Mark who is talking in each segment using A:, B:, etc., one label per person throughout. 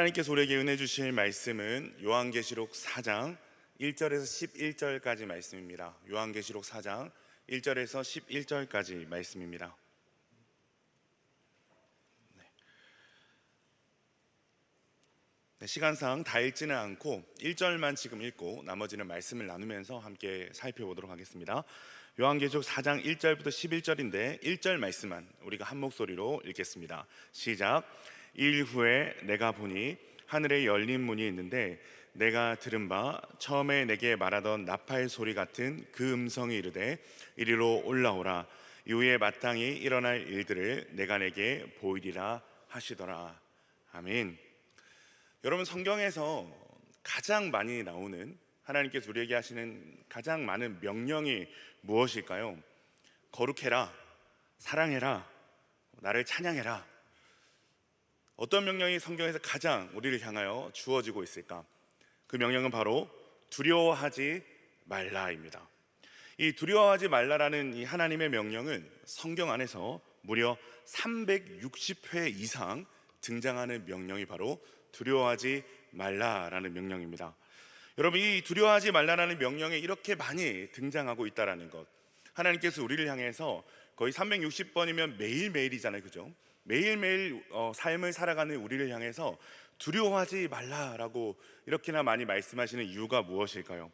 A: 하나님께서 우리에게 은혜 주실 말씀은 요한계시록 4장 1절에서 11절까지 말씀입니다. 요한계시록 4장 1절에서 11절까지 말씀입니다. 시간상 다 읽지는 않고 1절만 지금 읽고 나머지는 말씀을 나누면서 함께 살펴보도록 하겠습니다. 요한계시록 4장 1절부터 11절인데 1절 말씀만 우리가 한 목소리로 읽겠습니다. 시작. 일 후에 내가 보니 하늘에 열린 문이 있는데 내가 들은 바 처음에 내게 말하던 나팔 소리 같은 그 음성이 이르되 이리로 올라오라. 이후에 마땅히 일어날 일들을 내가 내게 보이리라 하시더라. 아멘. 여러분, 성경에서 가장 많이 나오는 하나님께서 우리에게 하시는 가장 많은 명령이 무엇일까요? 거룩해라, 사랑해라, 나를 찬양해라. 어떤 명령이 성경에서 가장 우리를 향하여 주어지고 있을까? 그 명령은 바로 두려워하지 말라입니다. 이 두려워하지 말라라는 이 하나님의 명령은 성경 안에서 무려 360회 이상 등장하는 명령이 바로 두려워하지 말라라는 명령입니다. 여러분, 이 두려워하지 말라라는 명령에 이렇게 많이 등장하고 있다는 것, 하나님께서 우리를 향해서 거의 360번이면 매일매일이잖아요, 그죠? 매일매일 삶을 살아가는 우리를 향해서 두려워하지 말라라고 이렇게나 많이 말씀하시는 이유가 무엇일까요?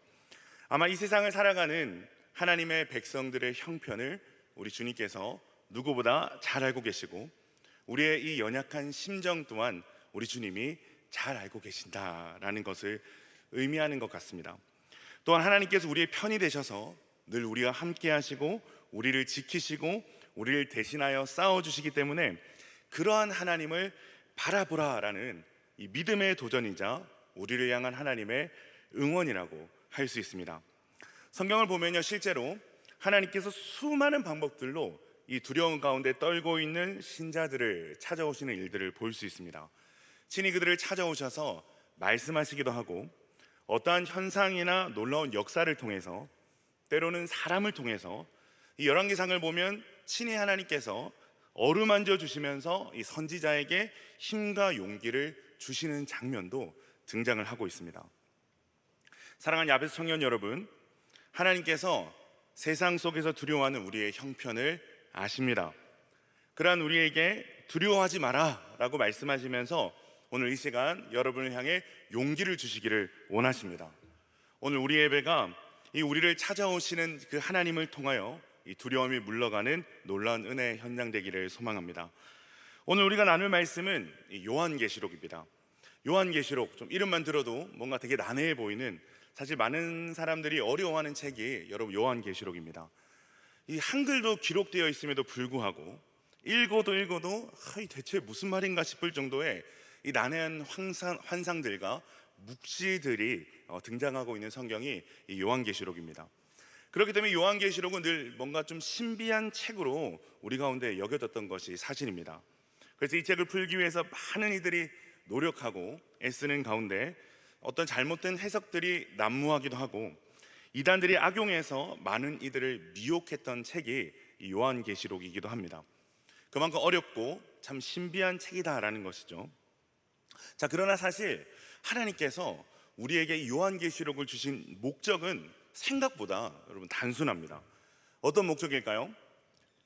A: 아마 이 세상을 살아가는 하나님의 백성들의 형편을 우리 주님께서 누구보다 잘 알고 계시고, 우리의 이 연약한 심정 또한 우리 주님이 잘 알고 계신다라는 것을 의미하는 것 같습니다. 또한 하나님께서 우리의 편이 되셔서 늘 우리와 함께 하시고 우리를 지키시고 우리를 대신하여 싸워주시기 때문에 그러한 하나님을 바라보라라는 이 믿음의 도전이자 우리를 향한 하나님의 응원이라고 할 수 있습니다. 성경을 보면요, 실제로 하나님께서 수많은 방법들로 이 두려움 가운데 떨고 있는 신자들을 찾아오시는 일들을 볼 수 있습니다. 친히 그들을 찾아오셔서 말씀하시기도 하고, 어떠한 현상이나 놀라운 역사를 통해서, 때로는 사람을 통해서, 이 열왕기상을 보면 친히 하나님께서 어루만져 주시면서 이 선지자에게 힘과 용기를 주시는 장면도 등장을 하고 있습니다. 사랑하는 야베스 청년 여러분, 하나님께서 세상 속에서 두려워하는 우리의 형편을 아십니다. 그러한 우리에게 두려워하지 마라 라고 말씀하시면서 오늘 이 시간 여러분을 향해 용기를 주시기를 원하십니다. 오늘 우리 예배가 이 우리를 찾아오시는 그 하나님을 통하여 이 두려움이 물러가는 놀라운 은혜의 현장 되기를 소망합니다. 오늘 우리가 나눌 말씀은 요한계시록입니다. 요한계시록, 좀 이름만 들어도 뭔가 되게 난해해 보이는, 사실 많은 사람들이 어려워하는 책이 여러분 요한계시록입니다. 이 한글도 기록되어 있음에도 불구하고 읽어도 대체 무슨 말인가 싶을 정도의 이 난해한 환상들과 묵시들이 등장하고 있는 성경이 이 요한계시록입니다. 그렇기 때문에 요한계시록은 늘 뭔가 좀 신비한 책으로 우리 가운데 여겨졌던 것이 사실입니다. 그래서 이 책을 풀기 위해서 많은 이들이 노력하고 애쓰는 가운데 어떤 잘못된 해석들이 난무하기도 하고, 이단들이 악용해서 많은 이들을 미혹했던 책이 이 요한계시록이기도 합니다. 그만큼 어렵고 참 신비한 책이다라는 것이죠. 자, 그러나 사실 하나님께서 우리에게 이 요한계시록을 주신 목적은 생각보다 여러분 단순합니다. 어떤 목적일까요?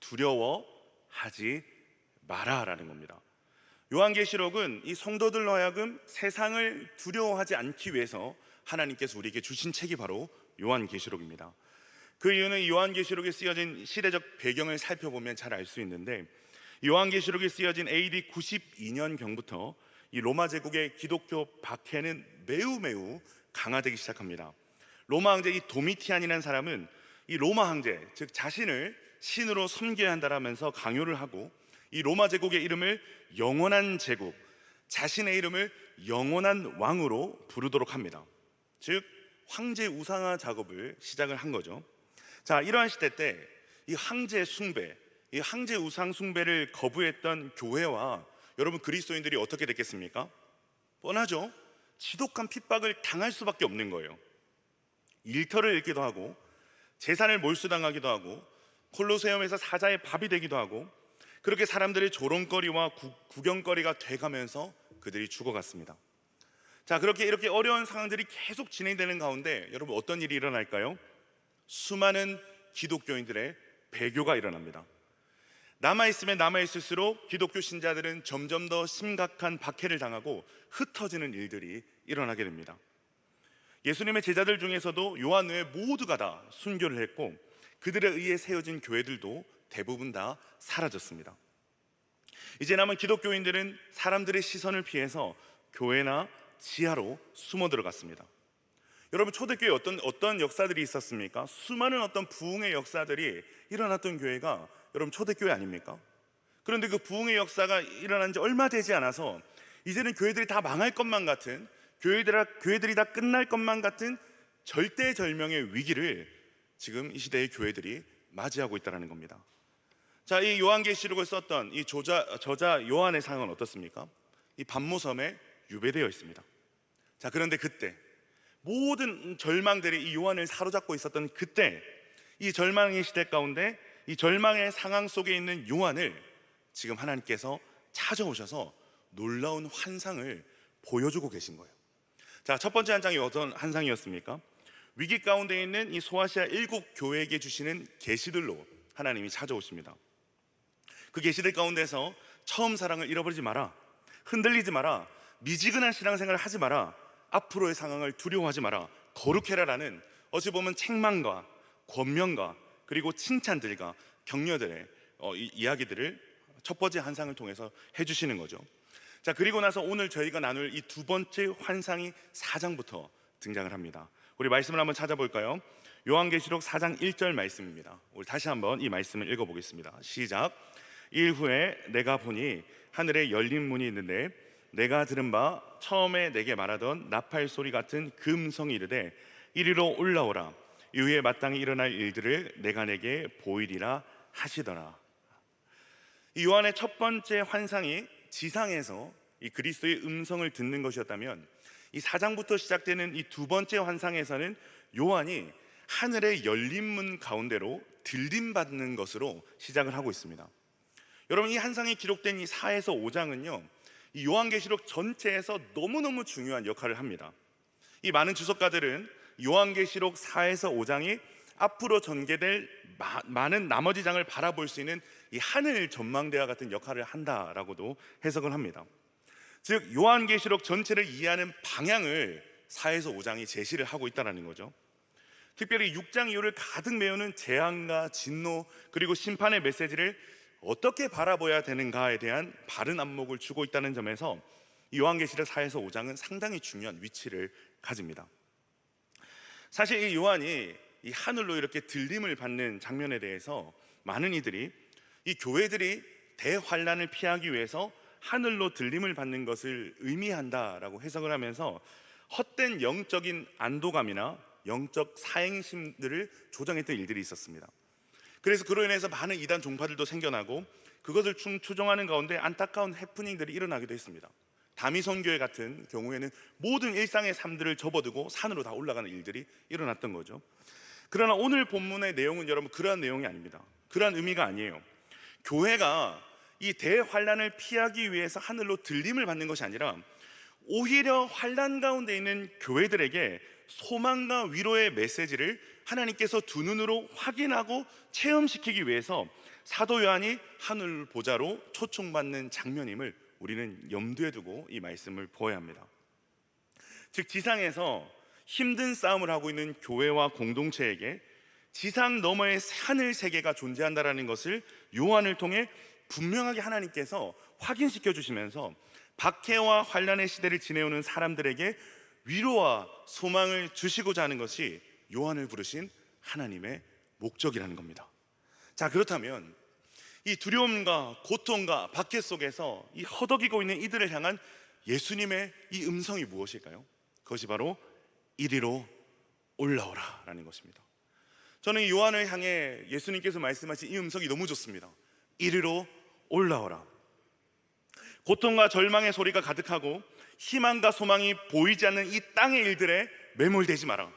A: 두려워하지 마라라는 겁니다. 요한계시록은 이 성도들로 하여금 세상을 두려워하지 않기 위해서 하나님께서 우리에게 주신 책이 바로 요한계시록입니다. 그 이유는 이 요한계시록에 쓰여진 시대적 배경을 살펴보면 잘 알 수 있는데, 요한계시록에 쓰여진 AD 92년경부터 이 로마 제국의 기독교 박해는 매우 강화되기 시작합니다. 로마 황제 이 도미티안이라는 사람은 이 로마 황제, 즉 자신을 신으로 섬겨야 한다라면서 강요를 하고, 이 로마 제국의 이름을 영원한 제국, 자신의 이름을 영원한 왕으로 부르도록 합니다. 즉 황제 우상화 작업을 시작을 한 거죠. 자, 이러한 시대 때 이 황제 숭배, 이 황제 우상 숭배를 거부했던 교회와 여러분 그리스도인들이 어떻게 됐겠습니까? 뻔하죠. 지독한 핍박을 당할 수밖에 없는 거예요. 일터를 잃기도 하고, 재산을 몰수당하기도 하고, 콜로세움에서 사자의 밥이 되기도 하고, 그렇게 사람들의 조롱거리와 구경거리가 돼가면서 그들이 죽어갔습니다. 자, 그렇게 이렇게 어려운 상황들이 계속 진행되는 가운데 여러분 어떤 일이 일어날까요? 수많은 기독교인들의 배교가 일어납니다. 남아있으면 남아있을수록 기독교 신자들은 점점 더 심각한 박해를 당하고 흩어지는 일들이 일어나게 됩니다. 예수님의 제자들 중에서도 요한 외에 모두가 다 순교를 했고 그들에 의해 세워진 교회들도 대부분 다 사라졌습니다. 이제 남은 기독교인들은 사람들의 시선을 피해서 교회나 지하로 숨어 들어갔습니다. 여러분, 초대교회에 어떤 역사들이 있었습니까? 수많은 어떤 부흥의 역사들이 일어났던 교회가 여러분 초대교회 아닙니까? 그런데 그 부흥의 역사가 일어난 지 얼마 되지 않아서 이제는 교회들이 다 망할 것만 같은, 교회들이 다 끝날 것만 같은 절대절명의 위기를 지금 이 시대의 교회들이 맞이하고 있다는 겁니다. 자, 이 요한계시록을 썼던 이 저자 요한의 상황은 어떻습니까? 이 반모섬에 유배되어 있습니다. 자, 그런데 그때 모든 절망들이 이 요한을 사로잡고 있었던 그때, 이 절망의 시대 가운데 이 절망의 상황 속에 있는 요한을 지금 하나님께서 찾아오셔서 놀라운 환상을 보여주고 계신 거예요. 자, 첫 번째 환상이 어떤 환상이었습니까? 위기 가운데 있는 이 소아시아 7교회에게 주시는 계시들로 하나님이 찾아오십니다. 그 계시들 가운데서 처음 사랑을 잃어버리지 마라, 흔들리지 마라, 미지근한 신앙생활을 하지 마라, 앞으로의 상황을 두려워하지 마라, 거룩해라라는 어찌 보면 책망과 권면과 그리고 칭찬들과 격려들의 이야기들을 첫 번째 환상을 통해서 해주시는 거죠. 자, 그리고 나서 오늘 저희가 나눌 이 두 번째 환상이 4장부터 등장을 합니다. 우리 말씀을 한번 찾아볼까요? 요한계시록 4장 1절 말씀입니다. 우리 다시 한번 이 말씀을 읽어보겠습니다. 시작. 일 후에 내가 보니 하늘에 열린 문이 있는데 내가 들은 바 처음에 내게 말하던 나팔 소리 같은 그 음성이 이르되 이리로 올라오라, 이후에 마땅히 일어날 일들을 내가 내게 보이리라 하시더라. 이 요한의 첫 번째 환상이 지상에서 이 그리스도의 음성을 듣는 것이었다면, 이 4장부터 시작되는 이 두 번째 환상에서는 요한이 하늘의 열린 문 가운데로 들림받는 것으로 시작을 하고 있습니다. 여러분, 이 환상이 기록된 이 4에서 5장은요 이 요한계시록 전체에서 너무너무 중요한 역할을 합니다. 이 많은 주석가들은 요한계시록 4에서 5장이 앞으로 전개될 많은 나머지 장을 바라볼 수 있는 이 하늘 전망대와 같은 역할을 한다라고도 해석을 합니다. 즉 요한계시록 전체를 이해하는 방향을 4에서 5장이 제시를 하고 있다는 거죠. 특별히 6장 이후를 가득 메우는 재앙과 진노 그리고 심판의 메시지를 어떻게 바라봐야 되는가에 대한 바른 안목을 주고 있다는 점에서 이 요한계시록 4에서 5장은 상당히 중요한 위치를 가집니다. 사실 이 요한이 이 하늘로 이렇게 들림을 받는 장면에 대해서 많은 이들이 이 교회들이 대환란을 피하기 위해서 하늘로 들림을 받는 것을 의미한다라고 해석을 하면서 헛된 영적인 안도감이나 영적 사행심들을 조장했던 일들이 있었습니다. 그래서 그로 인해서 많은 이단 종파들도 생겨나고 그것을 추종하는 가운데 안타까운 해프닝들이 일어나기도 했습니다. 다미선 교회 같은 경우에는 모든 일상의 삶들을 접어두고 산으로 다 올라가는 일들이 일어났던 거죠. 그러나 오늘 본문의 내용은 여러분 그러한 내용이 아닙니다. 그러한 의미가 아니에요. 교회가 이 대환란을 피하기 위해서 하늘로 들림을 받는 것이 아니라 오히려 환란 가운데 있는 교회들에게 소망과 위로의 메시지를 하나님께서 두 눈으로 확인하고 체험시키기 위해서 사도 요한이 하늘 보좌로 초청받는 장면임을 우리는 염두에 두고 이 말씀을 보아야 합니다. 즉 지상에서 힘든 싸움을 하고 있는 교회와 공동체에게 지상 너머의 하늘 세계가 존재한다는 것을 요한을 통해 분명하게 하나님께서 확인시켜 주시면서 박해와 환난의 시대를 지내오는 사람들에게 위로와 소망을 주시고자 하는 것이 요한을 부르신 하나님의 목적이라는 겁니다. 자, 그렇다면 이 두려움과 고통과 박해 속에서 이 허덕이고 있는 이들을 향한 예수님의 이 음성이 무엇일까요? 그것이 바로 이리로 올라오라 라는 것입니다. 저는 이 요한을 향해 예수님께서 말씀하신 이 음성이 너무 좋습니다. 이리로 올라오라. 고통과 절망의 소리가 가득하고 희망과 소망이 보이지 않는 이 땅의 일들에 매몰되지 마라.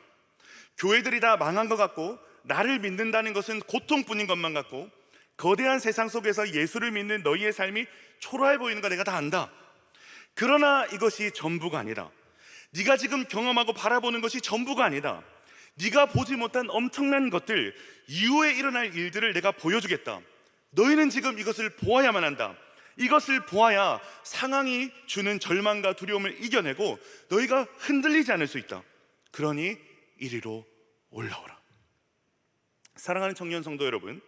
A: 교회들이 다 망한 것 같고 나를 믿는다는 것은 고통뿐인 것만 같고 거대한 세상 속에서 예수를 믿는 너희의 삶이 초라해 보이는 거 내가 다 안다. 그러나 이것이 전부가 아니라 네가 지금 경험하고 바라보는 것이 전부가 아니다. 네가 보지 못한 엄청난 것들, 이후에 일어날 일들을 내가 보여주겠다. 너희는 지금 이것을 보아야만 한다. 이것을 보아야 상황이 주는 절망과 두려움을 이겨내고 너희가 흔들리지 않을 수 있다. 그러니 이리로 올라오라. 사랑하는 청년 성도 여러분,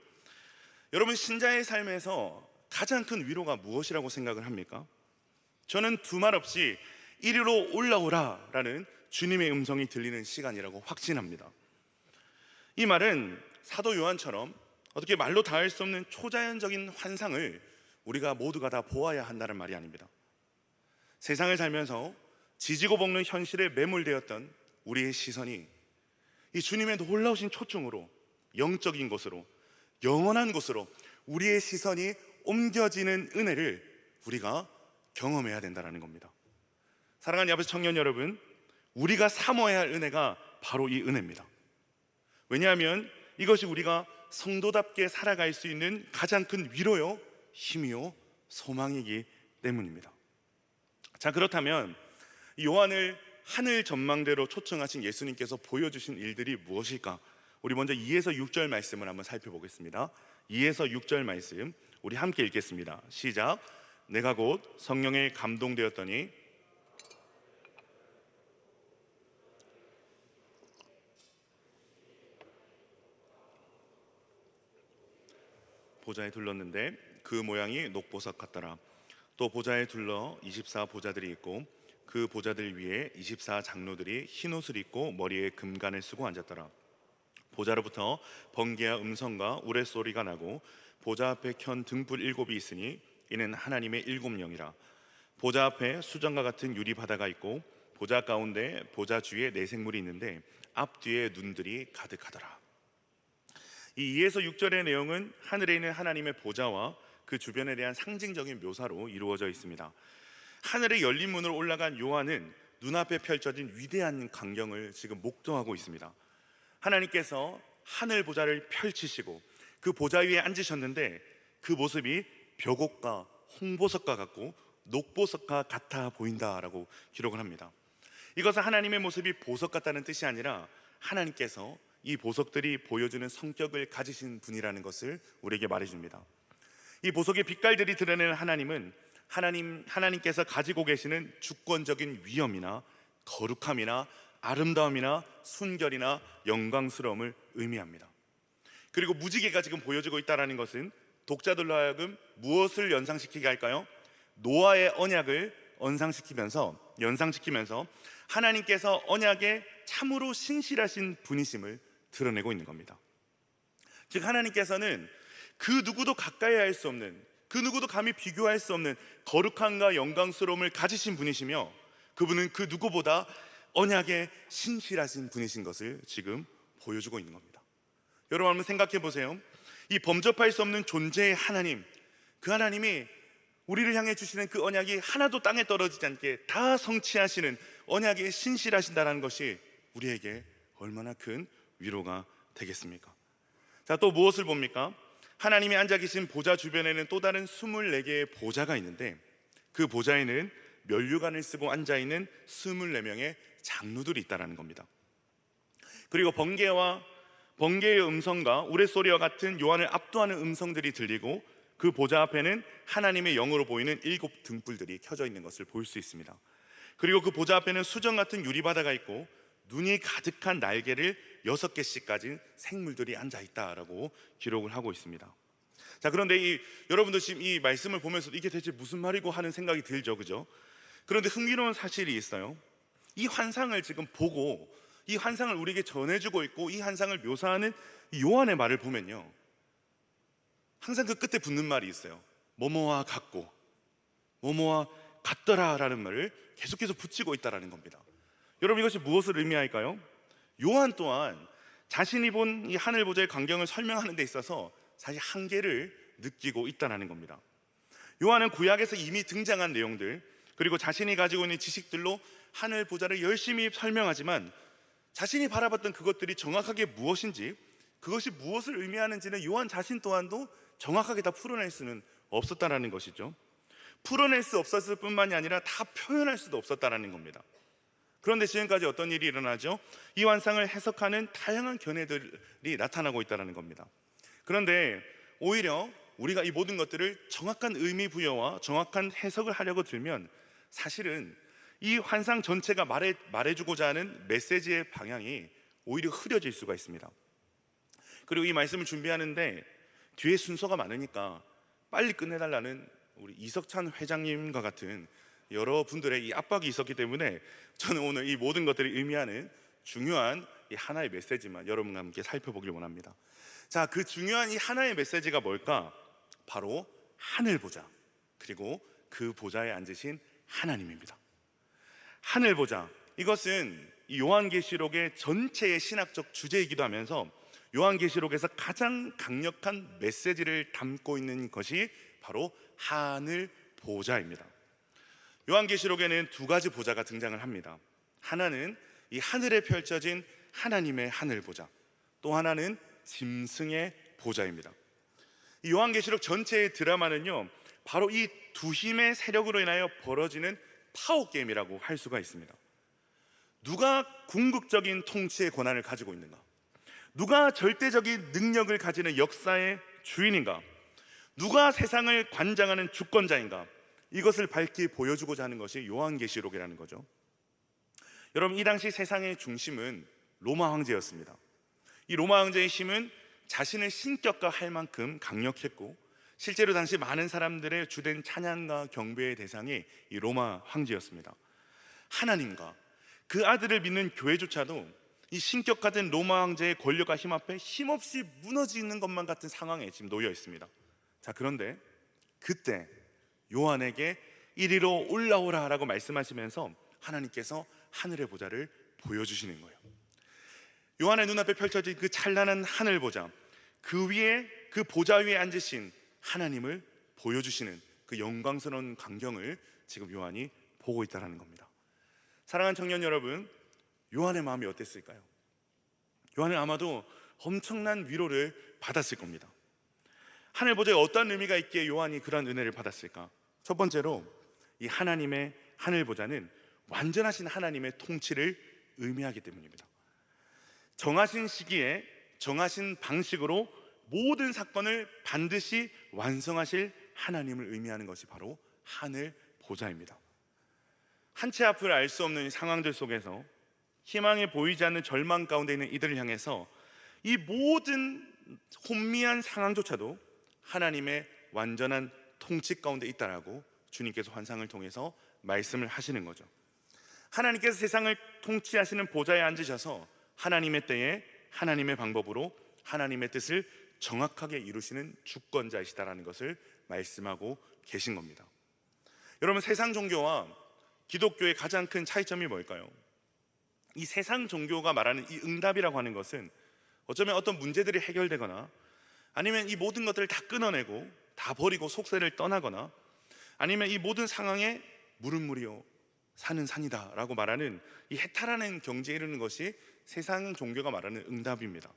A: 여러분 신자의 삶에서 가장 큰 위로가 무엇이라고 생각을 합니까? 저는 두말 없이 이리로 올라오라 라는 주님의 음성이 들리는 시간이라고 확신합니다. 이 말은 사도 요한처럼 어떻게 말로 닿을 수 없는 초자연적인 환상을 우리가 모두가 다 보아야 한다는 말이 아닙니다. 세상을 살면서 지지고 볶는 현실에 매몰되었던 우리의 시선이 이 주님의 놀라우신 초청으로, 영적인 곳으로, 영원한 곳으로 우리의 시선이 옮겨지는 은혜를 우리가 경험해야 된다는 겁니다. 사랑하는 야베스 청년 여러분, 우리가 사모해야 할 은혜가 바로 이 은혜입니다. 왜냐하면 이것이 우리가 성도답게 살아갈 수 있는 가장 큰 위로요, 힘이요, 소망이기 때문입니다. 자, 그렇다면 요한을 하늘 전망대로 초청하신 예수님께서 보여주신 일들이 무엇일까? 우리 먼저 2에서 6절 말씀을 한번 살펴보겠습니다. 2에서 6절 말씀 우리 함께 읽겠습니다. 시작. 내가 곧 성령에 감동되었더니 보좌에 둘렀는데 그 모양이 녹보석 같더라. 또 보좌에 둘러 24 보좌들이 있고 그 보좌들 위에 24 장로들이 흰 옷을 입고 머리에 금관을 쓰고 앉았더라. 보좌로부터 번개와 음성과 우레소리가 나고 보좌 앞에 켠 등불 7이 있으니 이는 하나님의 7영이라. 보좌 앞에 수정과 같은 유리 바다가 있고 보좌 가운데 보좌 주위에 네 생물이 있는데 앞뒤에 눈들이 가득하더라. 이 2에서 6절의 내용은 하늘에 있는 하나님의 보좌와 그 주변에 대한 상징적인 묘사로 이루어져 있습니다. 하늘의 열린 문으로 올라간 요한은 눈앞에 펼쳐진 위대한 광경을 지금 목도하고 있습니다. 하나님께서 하늘 보좌를 펼치시고 그 보좌 위에 앉으셨는데 그 모습이 벽옥과 홍보석과 같고 녹보석과 같아 보인다라고 기록을 합니다. 이것은 하나님의 모습이 보석 같다는 뜻이 아니라 하나님께서 이 보석들이 보여주는 성격을 가지신 분이라는 것을 우리에게 말해줍니다. 이 보석의 빛깔들이 드러내는 하나님은 하나님께서 가지고 계시는 주권적인 위엄이나 거룩함이나 아름다움이나 순결이나 영광스러움을 의미합니다. 그리고 무지개가 지금 보여지고 있다는 것은 독자들로 하여금 무엇을 연상시키게 할까요? 노아의 언약을 연상시키면서 하나님께서 언약에 참으로 신실하신 분이심을 드러내고 있는 겁니다. 즉 하나님께서는 그 누구도 가까이 할 수 없는, 그 누구도 감히 비교할 수 없는 거룩함과 영광스러움을 가지신 분이시며 그분은 그 누구보다 언약에 신실하신 분이신 것을 지금 보여주고 있는 겁니다. 여러분 한번 생각해 보세요. 이 범접할 수 없는 존재의 하나님, 그 하나님이 우리를 향해 주시는 그 언약이 하나도 땅에 떨어지지 않게 다 성취하시는 언약에 신실하신다는 것이 우리에게 얼마나 큰 위로가 되겠습니까? 자, 또 무엇을 봅니까? 하나님이 앉아 계신 보좌 주변에는 또 다른 24개의 보좌가 있는데 그 보좌에는 면류관을 쓰고 앉아있는 24명의 장로들이 있다는 겁니다. 그리고 번개의 음성과 우레소리와 같은 요한을 압도하는 음성들이 들리고 그 보좌 앞에는 하나님의 영으로 보이는 7 등불들이 켜져 있는 것을 볼 수 있습니다. 그리고 그 보좌 앞에는 수정 같은 유리바다가 있고 눈이 가득한 날개를 6개씩 가진 생물들이 앉아있다라고 기록을 하고 있습니다. 자, 그런데 여러분도 지금 이 말씀을 보면서 이게 대체 무슨 말이고 하는 생각이 들죠, 그죠? 그런데 흥미로운 사실이 있어요. 이 환상을 지금 보고 이 환상을 우리에게 전해주고 있고 이 환상을 묘사하는 이 요한의 말을 보면요, 항상 그 끝에 붙는 말이 있어요. 뭐뭐와 같고 뭐뭐와 같더라라는 말을 계속해서 붙이고 있다는 겁니다. 여러분 이것이 무엇을 의미할까요? 요한 또한 자신이 본 이 하늘 보좌의 광경을 설명하는 데 있어서 사실 한계를 느끼고 있다는 겁니다. 요한은 구약에서 이미 등장한 내용들 그리고 자신이 가지고 있는 지식들로 하늘 보좌를 열심히 설명하지만 자신이 바라봤던 그것들이 정확하게 무엇인지, 그것이 무엇을 의미하는지는 요한 자신 또한도 정확하게 다 풀어낼 수는 없었다는 것이죠. 풀어낼 수 없었을 뿐만이 아니라 다 표현할 수도 없었다는 겁니다. 그런데 지금까지 어떤 일이 일어나죠? 이 환상을 해석하는 다양한 견해들이 나타나고 있다는 겁니다. 그런데 오히려 우리가 이 모든 것들을 정확한 의미 부여와 정확한 해석을 하려고 들면 사실은 이 환상 전체가 말해주고자 하는 메시지의 방향이 오히려 흐려질 수가 있습니다. 그리고 이 말씀을 준비하는데 뒤에 순서가 많으니까 빨리 끝내달라는 우리 이석찬 회장님과 같은 여러분들의 이 압박이 있었기 때문에 저는 오늘 이 모든 것들이 의미하는 중요한 이 하나의 메시지만 여러분과 함께 살펴보길 원합니다. 자, 그 중요한 이 하나의 메시지가 뭘까? 바로 하늘 보좌, 그리고 그 보좌에 앉으신 하나님입니다. 하늘 보좌, 이것은 이 요한계시록의 전체의 신학적 주제이기도 하면서 요한계시록에서 가장 강력한 메시지를 담고 있는 것이 바로 하늘 보좌입니다. 요한계시록에는 두 가지 보좌가 등장을 합니다. 하나는 이 하늘에 펼쳐진 하나님의 하늘 보좌, 또 하나는 짐승의 보좌입니다. 이 요한계시록 전체의 드라마는요, 바로 이 두 힘의 세력으로 인하여 벌어지는 파워게임이라고 할 수가 있습니다. 누가 궁극적인 통치의 권한을 가지고 있는가? 누가 절대적인 능력을 가지는 역사의 주인인가? 누가 세상을 관장하는 주권자인가? 이것을 밝히 보여주고자 하는 것이 요한계시록이라는 거죠. 여러분, 이 당시 세상의 중심은 로마 황제였습니다. 이 로마 황제의 힘은 자신의 신격과 할 만큼 강력했고, 실제로 당시 많은 사람들의 주된 찬양과 경배의 대상이 이 로마 황제였습니다. 하나님과 그 아들을 믿는 교회조차도 이 신격 같은 로마 황제의 권력과 힘 앞에 힘없이 무너지는 것만 같은 상황에 지금 놓여 있습니다. 자, 그런데 그때 요한에게 이리로 올라오라 라고 말씀하시면서 하나님께서 하늘의 보좌를 보여주시는 거예요. 요한의 눈앞에 펼쳐진 그 찬란한 하늘 보좌, 그 위에, 그 보좌 위에 앉으신 하나님을 보여주시는 그 영광스러운 광경을 지금 요한이 보고 있다는 겁니다. 사랑하는 청년 여러분, 요한의 마음이 어땠을까요? 요한은 아마도 엄청난 위로를 받았을 겁니다. 하늘 보좌에 어떤 의미가 있기에 요한이 그런 은혜를 받았을까? 첫 번째로 이 하나님의 하늘 보좌는 완전하신 하나님의 통치를 의미하기 때문입니다. 정하신 시기에 정하신 방식으로 모든 사건을 반드시 완성하실 하나님을 의미하는 것이 바로 하늘 보좌입니다. 한 치 앞을 알 수 없는 상황들 속에서 희망이 보이지 않는 절망 가운데 있는 이들을 향해서 이 모든 혼미한 상황조차도 하나님의 완전한 통치 가운데 있다라고 주님께서 환상을 통해서 말씀을 하시는 거죠. 하나님께서 세상을 통치하시는 보좌에 앉으셔서 하나님의 때에 하나님의 방법으로 하나님의 뜻을 정확하게 이루시는 주권자이시다라는 것을 말씀하고 계신 겁니다. 여러분, 세상 종교와 기독교의 가장 큰 차이점이 뭘까요? 이 세상 종교가 말하는 이 응답이라고 하는 것은 어쩌면 어떤 문제들이 해결되거나 아니면 이 모든 것들을 다 끊어내고 다 버리고 속세를 떠나거나 아니면 이 모든 상황에 물은 물이요 산은 산이다 라고 말하는 이 해탈하는 경지에 이르는 것이 세상 종교가 말하는 응답입니다.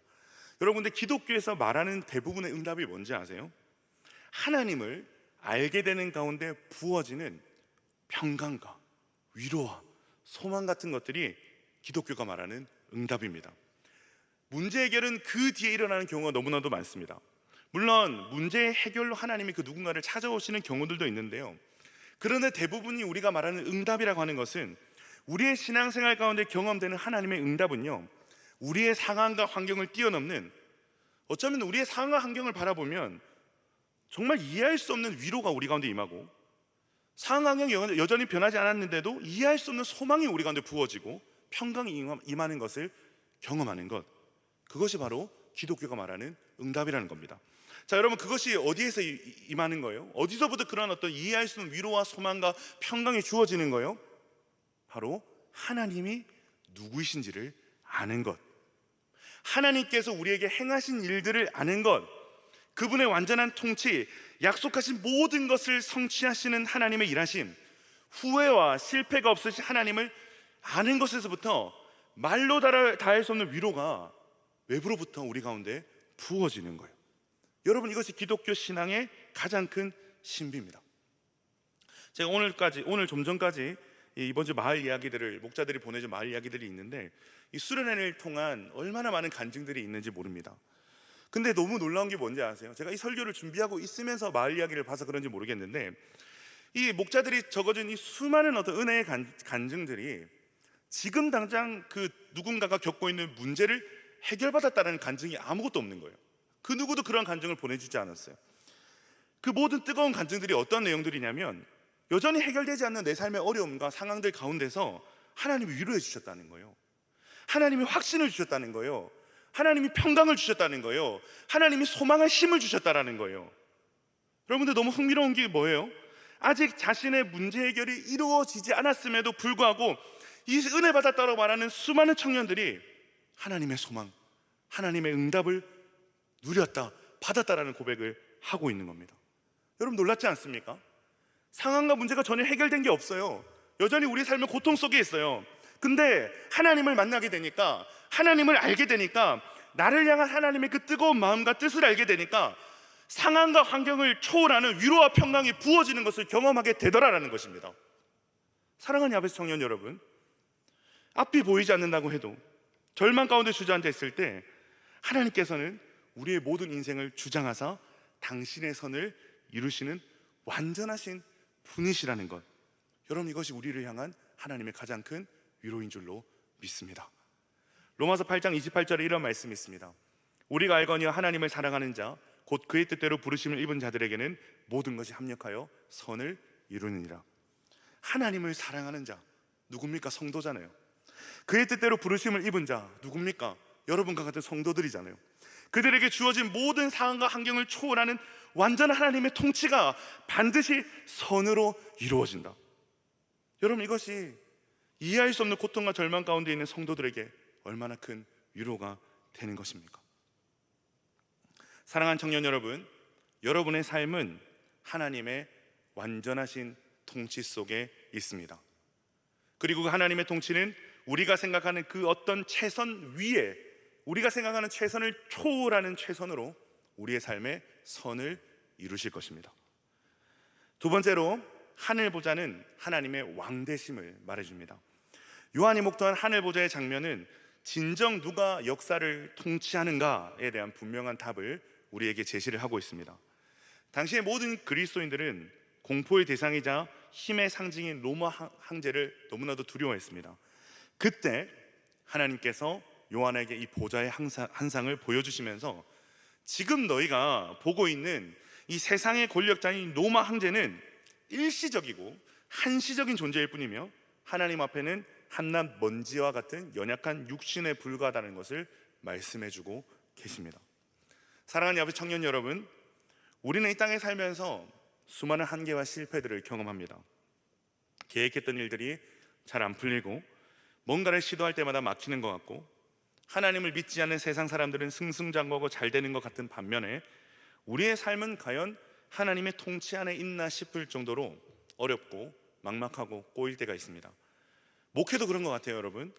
A: 여러분, 근데 기독교에서 말하는 대부분의 응답이 뭔지 아세요? 하나님을 알게 되는 가운데 부어지는 평강과 위로와 소망 같은 것들이 기독교가 말하는 응답입니다. 문제 해결은 그 뒤에 일어나는 경우가 너무나도 많습니다. 물론 문제의 해결로 하나님이 그 누군가를 찾아오시는 경우들도 있는데요, 그런데 대부분이 우리가 말하는 응답이라고 하는 것은 우리의 신앙생활 가운데 경험되는 하나님의 응답은요, 우리의 상황과 환경을 뛰어넘는, 어쩌면 우리의 상황과 환경을 바라보면 정말 이해할 수 없는 위로가 우리 가운데 임하고, 상황 환경이 여전히 변하지 않았는데도 이해할 수 없는 소망이 우리 가운데 부어지고 평강이 임하는 것을 경험하는 것, 그것이 바로 기독교가 말하는 응답이라는 겁니다. 자, 여러분, 그것이 어디에서 임하는 거예요? 어디서부터 그런 어떤 이해할 수 없는 위로와 소망과 평강이 주어지는 거예요? 바로 하나님이 누구이신지를 아는 것, 하나님께서 우리에게 행하신 일들을 아는 것, 그분의 완전한 통치, 약속하신 모든 것을 성취하시는 하나님의 일하심, 후회와 실패가 없으신 하나님을 아는 것에서부터 말로 다할 수 없는 위로가 외부로부터 우리 가운데 부어지는 거예요. 여러분, 이것이 기독교 신앙의 가장 큰 신비입니다. 제가 오늘 좀 전까지 이번 주 마을 이야기들을 목자들이 보내준 마을 이야기들이 있는데 이 수련회를 통한 얼마나 많은 간증들이 있는지 모릅니다. 근데 너무 놀라운 게 뭔지 아세요? 제가 이 설교를 준비하고 있으면서 마을 이야기를 봐서 그런지 모르겠는데 이 목자들이 적어준 이 수많은 어떤 은혜의 간증들이 지금 당장 그 누군가가 겪고 있는 문제를 해결받았다는 간증이 아무것도 없는 거예요. 그 누구도 그런 간증을 보내주지 않았어요. 그 모든 뜨거운 간증들이 어떤 내용들이냐면 여전히 해결되지 않는 내 삶의 어려움과 상황들 가운데서 하나님이 위로해 주셨다는 거예요. 하나님이 확신을 주셨다는 거예요. 하나님이 평강을 주셨다는 거예요. 하나님이 소망의 힘을 주셨다는 거예요. 여러분들 너무 흥미로운 게 뭐예요? 아직 자신의 문제 해결이 이루어지지 않았음에도 불구하고 이 은혜 받았다고 말하는 수많은 청년들이 하나님의 소망, 하나님의 응답을 누렸다, 받았다라는 고백을 하고 있는 겁니다. 여러분 놀랍지 않습니까? 상황과 문제가 전혀 해결된 게 없어요. 여전히 우리 삶은 고통 속에 있어요. 근데 하나님을 만나게 되니까, 하나님을 알게 되니까, 나를 향한 하나님의 그 뜨거운 마음과 뜻을 알게 되니까 상황과 환경을 초월하는 위로와 평강이 부어지는 것을 경험하게 되더라라는 것입니다. 사랑하는 야베스 청년 여러분, 앞이 보이지 않는다고 해도 절망 가운데 주저앉아 있을 때 하나님께서는 우리의 모든 인생을 주장하사 당신의 선을 이루시는 완전하신 분이시라는 것, 여러분 이것이 우리를 향한 하나님의 가장 큰 위로인 줄로 믿습니다. 로마서 8장 28절에 이런 말씀이 있습니다. 우리가 알거니와 하나님을 사랑하는 자 곧 그의 뜻대로 부르심을 입은 자들에게는 모든 것이 합력하여 선을 이루느니라. 하나님을 사랑하는 자 누굽니까? 성도잖아요. 그의 뜻대로 부르심을 입은 자 누굽니까? 여러분과 같은 성도들이잖아요. 그들에게 주어진 모든 상황과 환경을 초월하는 완전한 하나님의 통치가 반드시 선으로 이루어진다. 여러분 이것이 이해할 수 없는 고통과 절망 가운데 있는 성도들에게 얼마나 큰 위로가 되는 것입니까? 사랑하는 청년 여러분, 여러분의 삶은 하나님의 완전하신 통치 속에 있습니다. 그리고 그 하나님의 통치는 우리가 생각하는 그 어떤 최선 위에, 우리가 생각하는 최선을 초월하는 최선으로 우리의 삶에 선을 이루실 것입니다. 두 번째로 하늘 보좌는 하나님의 왕되심을 말해줍니다. 요한이 목도한 하늘 보좌의 장면은 진정 누가 역사를 통치하는가에 대한 분명한 답을 우리에게 제시를 하고 있습니다. 당시의 모든 그리스도인들은 공포의 대상이자 힘의 상징인 로마 황제를 너무나도 두려워했습니다. 그때 하나님께서 요한에게 이 보좌의 한 상을 보여주시면서 지금 너희가 보고 있는 이 세상의 권력자인 로마 황제는 일시적이고 한시적인 존재일 뿐이며 하나님 앞에는 한낱 먼지와 같은 연약한 육신에 불과하다는 것을 말씀해주고 계십니다. 사랑하는 야베 청년 여러분, 우리는 이 땅에 살면서 수많은 한계와 실패들을 경험합니다. 계획했던 일들이 잘 안 풀리고 뭔가를 시도할 때마다 막히는 것 같고 하나님을 믿지 않는 세상 사람들은 승승장구하고 잘 되는 것 같은 반면에 우리의 삶은 과연 하나님의 통치 안에 있나 싶을 정도로 어렵고 막막하고 꼬일 때가 있습니다. 목회도 그런 것 같아요. 여러분,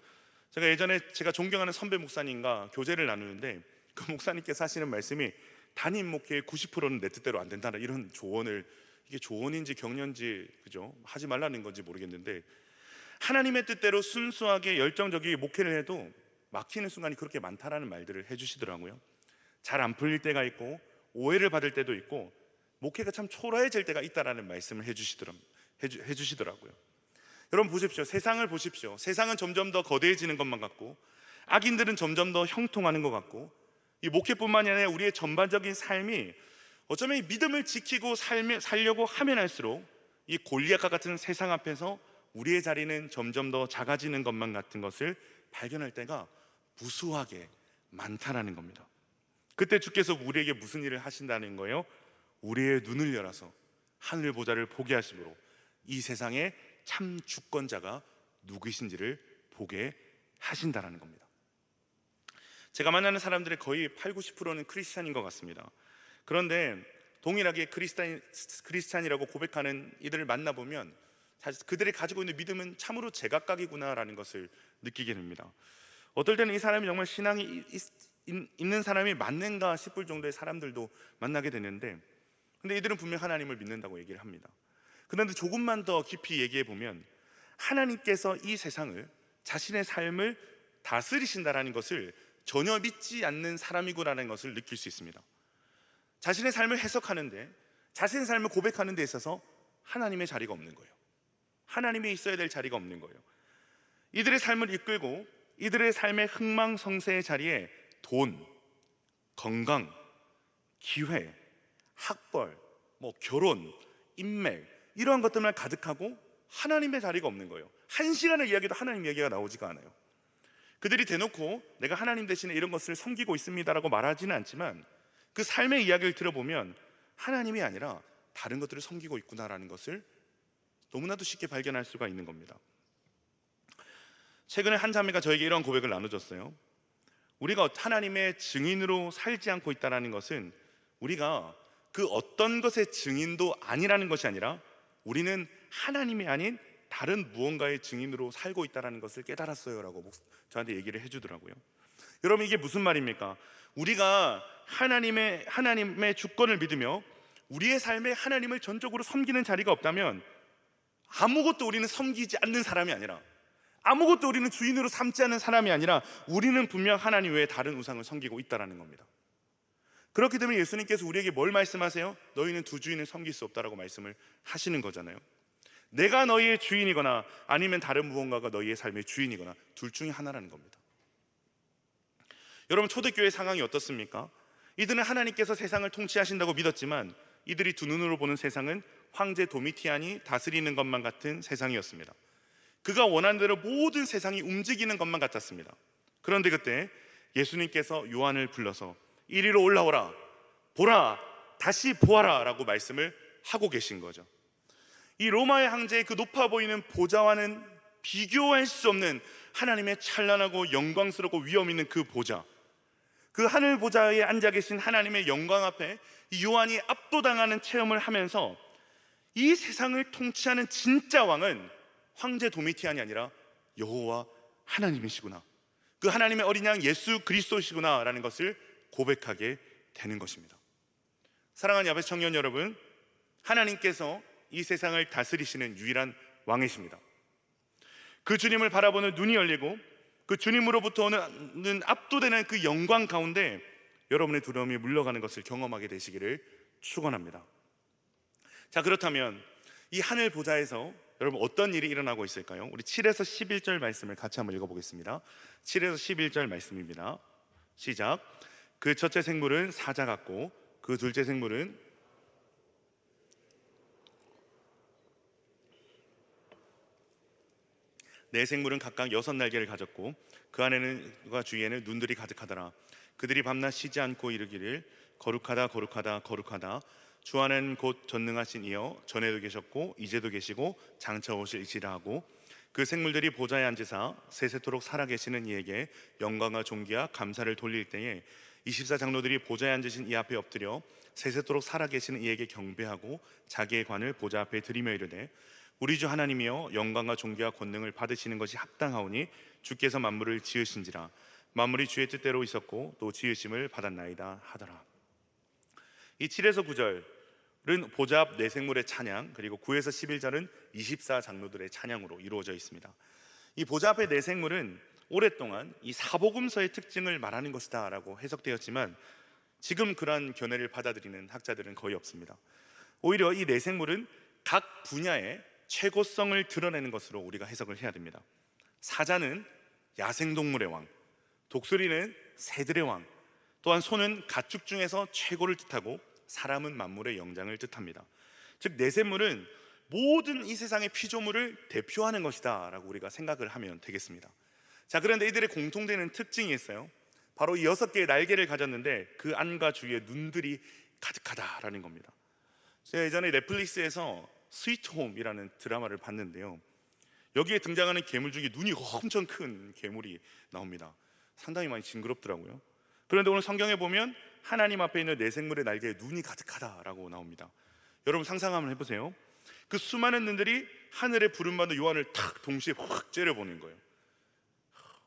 A: 제가 예전에 제가 존경하는 선배 목사님과 교제를 나누는데 그 목사님께서 하시는 말씀이 단임 목회의 90%는 내 뜻대로 안 된다는 이런 조언을, 이게 조언인지 격려인지 그죠? 하지 말라는 건지 모르겠는데 하나님의 뜻대로 순수하게 열정적이게 목회를 해도 막히는 순간이 그렇게 많다라는 말들을 해주시더라고요. 잘 안 풀릴 때가 있고 오해를 받을 때도 있고 목회가 참 초라해질 때가 있다라는 말씀을 해주시더라고요. 여러분 보십시오. 세상을 보십시오. 세상은 점점 더 거대해지는 것만 같고 악인들은 점점 더 형통하는 것 같고 이 목회뿐만이 아니라 우리의 전반적인 삶이 어쩌면 이 믿음을 지키고 살려고 하면 할수록 이 골리앗과 같은 세상 앞에서 우리의 자리는 점점 더 작아지는 것만 같은 것을 발견할 때가 무수하게 많다라는 겁니다. 그때 주께서 우리에게 무슨 일을 하신다는 거예요? 우리의 눈을 열어서 하늘 보좌를 보게 하심으로 이 세상의 참 주권자가 누구이신지를 보게 하신다라는 겁니다. 제가 만나는 사람들의 거의 8, 90%는 크리스찬인 것 같습니다. 그런데 동일하게 크리스찬이라고 고백하는 이들을 만나보면 사실 그들이 가지고 있는 믿음은 참으로 제각각이구나라는 것을 느끼게 됩니다. 어떨 때는 이 사람이 정말 신앙이 있는 사람이 맞는가 싶을 정도의 사람들도 만나게 되는데 근데 이들은 분명 하나님을 믿는다고 얘기를 합니다. 그런데 조금만 더 깊이 얘기해 보면 하나님께서 이 세상을, 자신의 삶을 다스리신다라는 것을 전혀 믿지 않는 사람이구나라는 것을 느낄 수 있습니다. 자신의 삶을 해석하는데, 자신의 삶을 고백하는 데 있어서 하나님의 자리가 없는 거예요. 하나님이 있어야 될 자리가 없는 거예요. 이들의 삶을 이끌고 이들의 삶의 흥망성쇠의 자리에 돈, 건강, 기회, 학벌, 결혼, 인맥, 이러한 것들만 가득하고 하나님의 자리가 없는 거예요. 한 시간을 이야기도 하나님 얘기가 나오지가 않아요. 그들이 대놓고 내가 하나님 대신에 이런 것을 섬기고 있습니다라고 말하지는 않지만 그 삶의 이야기를 들어보면 하나님이 아니라 다른 것들을 섬기고 있구나라는 것을 너무나도 쉽게 발견할 수가 있는 겁니다. 최근에 한 자매가 저에게 이런 고백을 나눠줬어요. 우리가 하나님의 증인으로 살지 않고 있다는 것은 우리가 그 어떤 것의 증인도 아니라는 것이 아니라 우리는 하나님이 아닌 다른 무언가의 증인으로 살고 있다는 것을 깨달았어요 라고 저한테 얘기를 해주더라고요. 여러분, 이게 무슨 말입니까? 우리가 하나님의 주권을 믿으며 우리의 삶에 하나님을 전적으로 섬기는 자리가 없다면 아무것도 우리는 섬기지 않는 사람이 아니라, 아무것도 우리는 주인으로 삼지 않는 사람이 아니라 우리는 분명 하나님 외에 다른 우상을 섬기고 있다는 겁니다. 그렇기 때문에 예수님께서 우리에게 뭘 말씀하세요? 너희는 두 주인을 섬길 수 없다라고 말씀을 하시는 거잖아요. 내가 너희의 주인이거나 아니면 다른 무언가가 너희의 삶의 주인이거나 둘 중에 하나라는 겁니다. 여러분, 초대교회 상황이 어떻습니까? 이들은 하나님께서 세상을 통치하신다고 믿었지만 이들이 두 눈으로 보는 세상은 황제 도미티안이 다스리는 것만 같은 세상이었습니다. 그가 원하는 대로 모든 세상이 움직이는 것만 같았습니다. 그런데 그때 예수님께서 요한을 불러서 이리로 올라오라, 보라, 다시 보아라 라고 말씀을 하고 계신 거죠. 이 로마의 황제의 그 높아 보이는 보좌와는 비교할 수 없는 하나님의 찬란하고 영광스럽고 위엄 있는 그 보좌, 그 하늘 보좌에 앉아 계신 하나님의 영광 앞에 이 요한이 압도당하는 체험을 하면서 이 세상을 통치하는 진짜 왕은 황제 도미티안이 아니라 여호와 하나님이시구나, 그 하나님의 어린 양 예수 그리스도시구나 라는 것을 고백하게 되는 것입니다. 사랑하는 야베 청년 여러분, 하나님께서 이 세상을 다스리시는 유일한 왕이십니다. 그 주님을 바라보는 눈이 열리고 그 주님으로부터 오는 압도되는 그 영광 가운데 여러분의 두려움이 물러가는 것을 경험하게 되시기를 축원합니다. 자, 그렇다면 이 하늘 보좌에서 여러분 어떤 일이 일어나고 있을까요? 우리 7에서 11절 말씀을 같이 한번 읽어보겠습니다. 7에서 11절 말씀입니다. 시작. 그 첫째 생물은 사자 같고 그 둘째 생물은 네 생물은 각각 6날개를 가졌고 그 안에는과 주위에는 눈들이 가득하더라. 그들이 밤낮 쉬지 않고 이르기를 거룩하다 거룩하다 거룩하다, 주 안에는 곧 전능하신 이여 전에도 계셨고 이제도 계시고 장차 오실지라 하고, 그 생물들이 보좌에 앉으사 세세토록 살아계시는 이에게 영광과 존귀와 감사를 돌릴 때에 24장로들이 보좌에 앉으신 이 앞에 엎드려 세세토록 살아계시는 이에게 경배하고 자기의 관을 보좌 앞에 드리며 이르되, 우리 주 하나님이여 영광과 존귀와 권능을 받으시는 것이 합당하오니 주께서 만물을 지으신지라. 만물이 주의 뜻대로 있었고 또 지으심을 받았나이다 하더라. 이 7에서 9절은 보좌 앞 네 생물의 찬양, 그리고 9에서 11절은 24장로들의 찬양으로 이루어져 있습니다. 이 보좌 앞의 네 생물은 오랫동안 이 사복음서의 특징을 말하는 것이다 라고 해석되었지만 지금 그러한 견해를 받아들이는 학자들은 거의 없습니다. 오히려 이 네 생물은 각 분야의 최고성을 드러내는 것으로 우리가 해석을 해야 됩니다. 사자는 야생동물의 왕, 독수리는 새들의 왕, 또한 소는 가축 중에서 최고를 뜻하고 사람은 만물의 영장을 뜻합니다. 즉 네 생물은 모든 이 세상의 피조물을 대표하는 것이다 라고 우리가 생각을 하면 되겠습니다. 자, 그런데 이들의 공통되는 특징이 있어요. 바로 이 6개의 날개를 가졌는데 그 안과 주위에 눈들이 가득하다라는 겁니다. 제가 예전에 넷플릭스에서 스위트홈이라는 드라마를 봤는데요, 여기에 등장하는 괴물 중에 눈이 엄청 큰 괴물이 나옵니다. 상당히 많이 징그럽더라고요. 그런데 오늘 성경에 보면 하나님 앞에 있는 네 생물의 날개에 눈이 가득하다라고 나옵니다. 여러분 상상 한번 해보세요. 그 수많은 눈들이 하늘의 부름받는 요한을 탁 동시에 확 째려보는 거예요.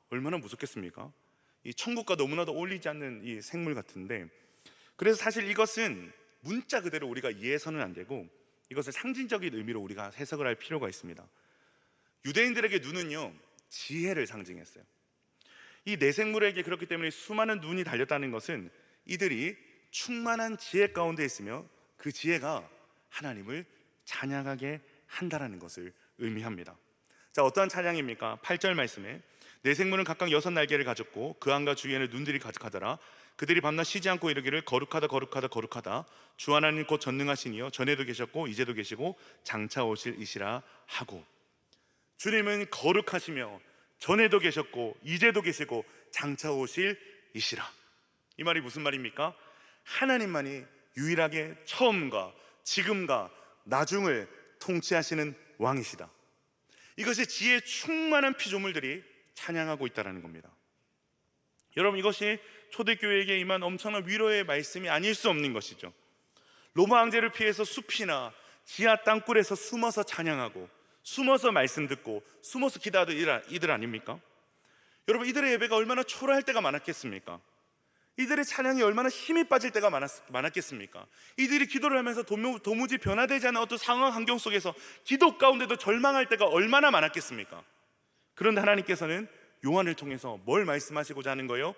A: 얼마나 무섭겠습니까? 이 천국과 너무나도 어울리지 않는 이 생물 같은데, 그래서 사실 이것은 문자 그대로 우리가 이해해서는 안 되고 이것을 상징적인 의미로 우리가 해석을 할 필요가 있습니다. 유대인들에게 눈은요, 지혜를 상징했어요. 이 내생물에게 그렇기 때문에 수많은 눈이 달렸다는 것은 이들이 충만한 지혜 가운데 있으며 그 지혜가 하나님을 찬양하게 한다라는 것을 의미합니다. 자, 어떠한 찬양입니까? 8절 말씀에 내 생물은 각각 6날개를 가졌고 그 안과 주위에는 눈들이 가득하더라. 그들이 밤낮 쉬지 않고 이르기를 거룩하다 거룩하다 거룩하다 주 하나님 곧 전능하시니요 전에도 계셨고 이제도 계시고 장차 오실 이시라 하고, 주님은 거룩하시며 전에도 계셨고 이제도 계시고 장차 오실 이시라. 이 말이 무슨 말입니까? 하나님만이 유일하게 처음과 지금과 나중을 통치하시는 왕이시다. 이것이 지혜의 충만한 피조물들이 찬양하고 있다는 겁니다. 여러분, 이것이 초대교회에게 임한 엄청난 위로의 말씀이 아닐 수 없는 것이죠. 로마 황제를 피해서 숲이나 지하 땅굴에서 숨어서 찬양하고 숨어서 말씀 듣고 숨어서 기도하던 이들 아닙니까? 여러분, 이들의 예배가 얼마나 초라할 때가 많았겠습니까? 이들의 찬양이 얼마나 힘이 빠질 때가 많았겠습니까? 이들이 기도를 하면서 도무지 변화되지 않은 어떤 상황 환경 속에서 기도 가운데도 절망할 때가 얼마나 많았겠습니까? 그런데 하나님께서는 요한을 통해서 뭘 말씀하시고자 하는 거예요?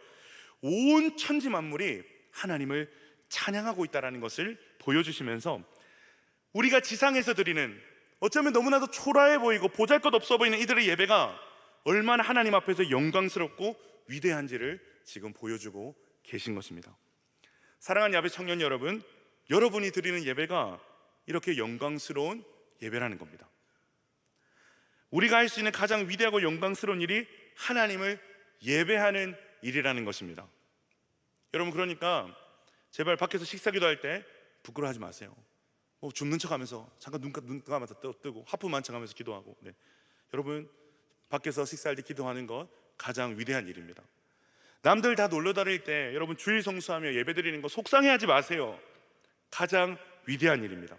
A: 온 천지 만물이 하나님을 찬양하고 있다는 것을 보여주시면서 우리가 지상에서 드리는 어쩌면 너무나도 초라해 보이고 보잘것없어 보이는 이들의 예배가 얼마나 하나님 앞에서 영광스럽고 위대한지를 지금 보여주고 계신 것입니다. 사랑하는 야베 청년 여러분, 여러분이 드리는 예배가 이렇게 영광스러운 예배라는 겁니다. 우리가 할 수 있는 가장 위대하고 영광스러운 일이 하나님을 예배하는 일이라는 것입니다. 여러분, 그러니까 제발 밖에서 식사 기도할 때 부끄러워하지 마세요. 죽는 척하면서 잠깐 눈 감아서 뜨고 하품한 척하면서 기도하고, 여러분, 밖에서 식사할 때 기도하는 것 가장 위대한 일입니다. 남들 다 놀러 다닐 때 여러분 주일 성수하며 예배드리는 거 속상해하지 마세요. 가장 위대한 일입니다.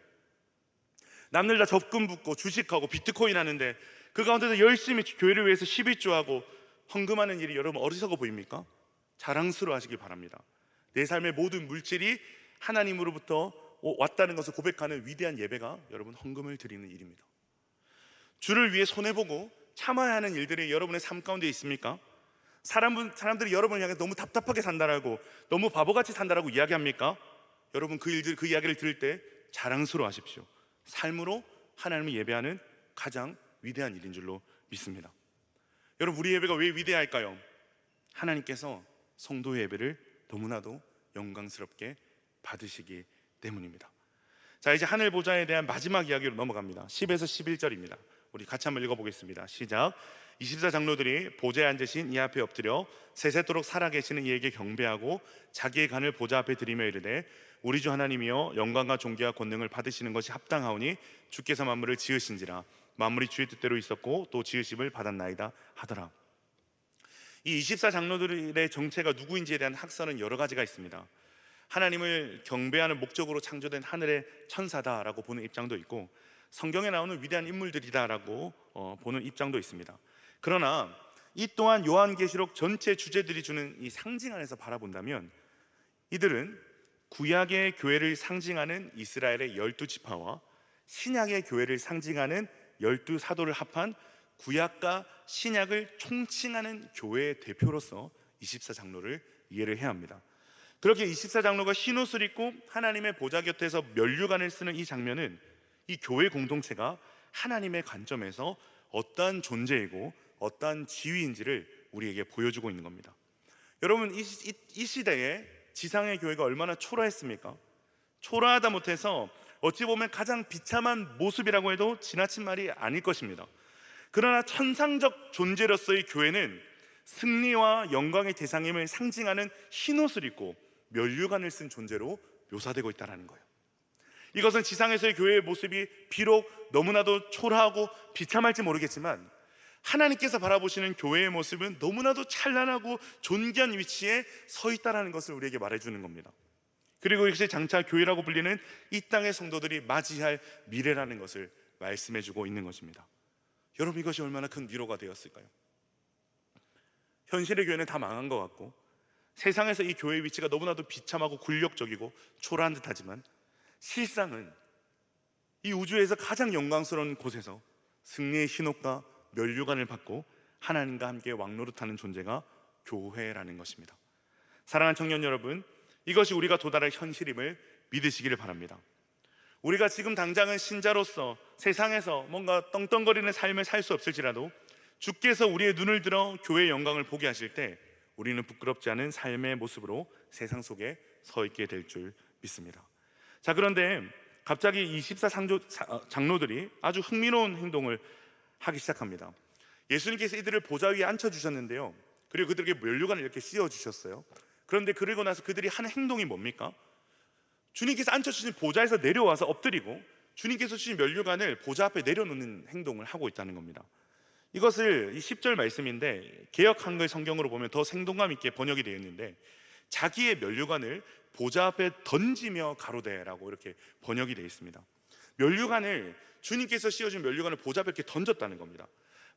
A: 남들 다 적금 붓고 주식하고 비트코인 하는데 그 가운데서 열심히 교회를 위해서 11조하고 헌금하는 일이 여러분 어리석어 보입니까? 자랑스러워 하시길 바랍니다. 내 삶의 모든 물질이 하나님으로부터 왔다는 것을 고백하는 위대한 예배가 여러분 헌금을 드리는 일입니다. 주를 위해 손해보고 참아야 하는 일들이 여러분의 삶 가운데 있습니까? 사람들이 여러분을 향해 너무 답답하게 산다라고, 너무 바보같이 산다라고 이야기합니까? 여러분, 그 이야기를 들을 때 자랑스러워 하십시오. 삶으로 하나님을 예배하는 가장 위대한 일인 줄로 믿습니다. 여러분, 우리 예배가 왜 위대할까요? 하나님께서 성도의 예배를 너무나도 영광스럽게 받으시기 때문입니다. 자, 이제 하늘 보좌에 대한 마지막 이야기로 넘어갑니다. 10에서 11절입니다. 우리 같이 한번 읽어보겠습니다. 시작. 24장로들이 보좌에 앉으신 이 앞에 엎드려 세세토록 살아계시는 이에게 경배하고 자기의 간을 보좌 앞에 드리며 이르되 우리 주 하나님이여 영광과 존귀와 권능을 받으시는 것이 합당하오니 주께서 만물을 지으신지라 만물이 주의 뜻대로 있었고 또 지으심을 받았나이다 하더라. 이 24장로들의 정체가 누구인지에 대한 학설은 여러 가지가 있습니다. 하나님을 경배하는 목적으로 창조된 하늘의 천사다라고 보는 입장도 있고, 성경에 나오는 위대한 인물들이다라고 보는 입장도 있습니다. 그러나 이 또한 요한계시록 전체 주제들이 주는 이 상징 안에서 바라본다면 이들은 구약의 교회를 상징하는 이스라엘의 12지파와 신약의 교회를 상징하는 12사도를 합한 구약과 신약을 총칭하는 교회의 대표로서 24장로를 이해를 해야 합니다. 그렇게 24장로가 흰옷을 입고 하나님의 보좌 곁에서 면류관을 쓰는 이 장면은 이 교회 공동체가 하나님의 관점에서 어떠한 존재이고 어떠한 지위인지를 우리에게 보여주고 있는 겁니다. 여러분, 이 시대에 지상의 교회가 얼마나 초라했습니까? 초라하다 못해서 어찌 보면 가장 비참한 모습이라고 해도 지나친 말이 아닐 것입니다. 그러나 천상적 존재로서의 교회는 승리와 영광의 대상임을 상징하는 흰옷을 입고 면류관을 쓴 존재로 묘사되고 있다는 거예요. 이것은 지상에서의 교회의 모습이 비록 너무나도 초라하고 비참할지 모르겠지만 하나님께서 바라보시는 교회의 모습은 너무나도 찬란하고 존귀한 위치에 서 있다는 것을 우리에게 말해주는 겁니다. 그리고 이것이 장차 교회라고 불리는 이 땅의 성도들이 맞이할 미래라는 것을 말씀해주고 있는 것입니다. 여러분, 이것이 얼마나 큰 위로가 되었을까요? 현실의 교회는 다 망한 것 같고 세상에서 이 교회의 위치가 너무나도 비참하고 굴욕적이고 초라한 듯하지만 실상은 이 우주에서 가장 영광스러운 곳에서 승리의 흰옷과 면류관을 받고 하나님과 함께 왕노릇하는 존재가 교회라는 것입니다. 사랑하는 청년 여러분, 이것이 우리가 도달할 현실임을 믿으시기를 바랍니다. 우리가 지금 당장은 신자로서 세상에서 뭔가 떵떵거리는 삶을 살 수 없을지라도 주께서 우리의 눈을 들어 교회의 영광을 보게 하실 때 우리는 부끄럽지 않은 삶의 모습으로 세상 속에 서 있게 될 줄 믿습니다. 자, 그런데 갑자기 이 14 장로들이 아주 흥미로운 행동을 하기 시작합니다. 예수님께서 이들을 보좌 위에 앉혀주셨는데요, 그리고 그들에게 면류관을 이렇게 씌워주셨어요. 그런데 그러고 나서 그들이 하는 행동이 뭡니까? 주님께서 앉혀주신 보좌에서 내려와서 엎드리고 주님께서 주신 면류관을 보좌 앞에 내려놓는 행동을 하고 있다는 겁니다. 이것을 이 10절 말씀인데 개역 한글 성경으로 보면 더 생동감 있게 번역이 되어 있는데, 자기의 면류관을 보좌 앞에 던지며 가로되라고 이렇게 번역이 되어 있습니다. 면류관을, 주님께서 씌워준 면류관을 보좌 앞에 이렇게 던졌다는 겁니다.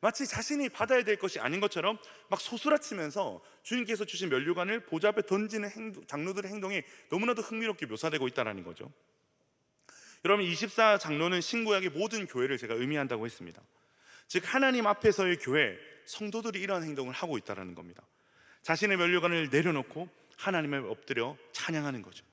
A: 마치 자신이 받아야 될 것이 아닌 것처럼 막 소스라치면서 주님께서 주신 면류관을 보좌 앞에 던지는 장로들의 행동이 너무나도 흥미롭게 묘사되고 있다는 거죠. 여러분, 24 장로는 신구약의 모든 교회를 제가 의미한다고 했습니다. 즉 하나님 앞에서의 교회, 성도들이 이러한 행동을 하고 있다는 겁니다. 자신의 면류관을 내려놓고 하나님을 엎드려 찬양하는 거죠.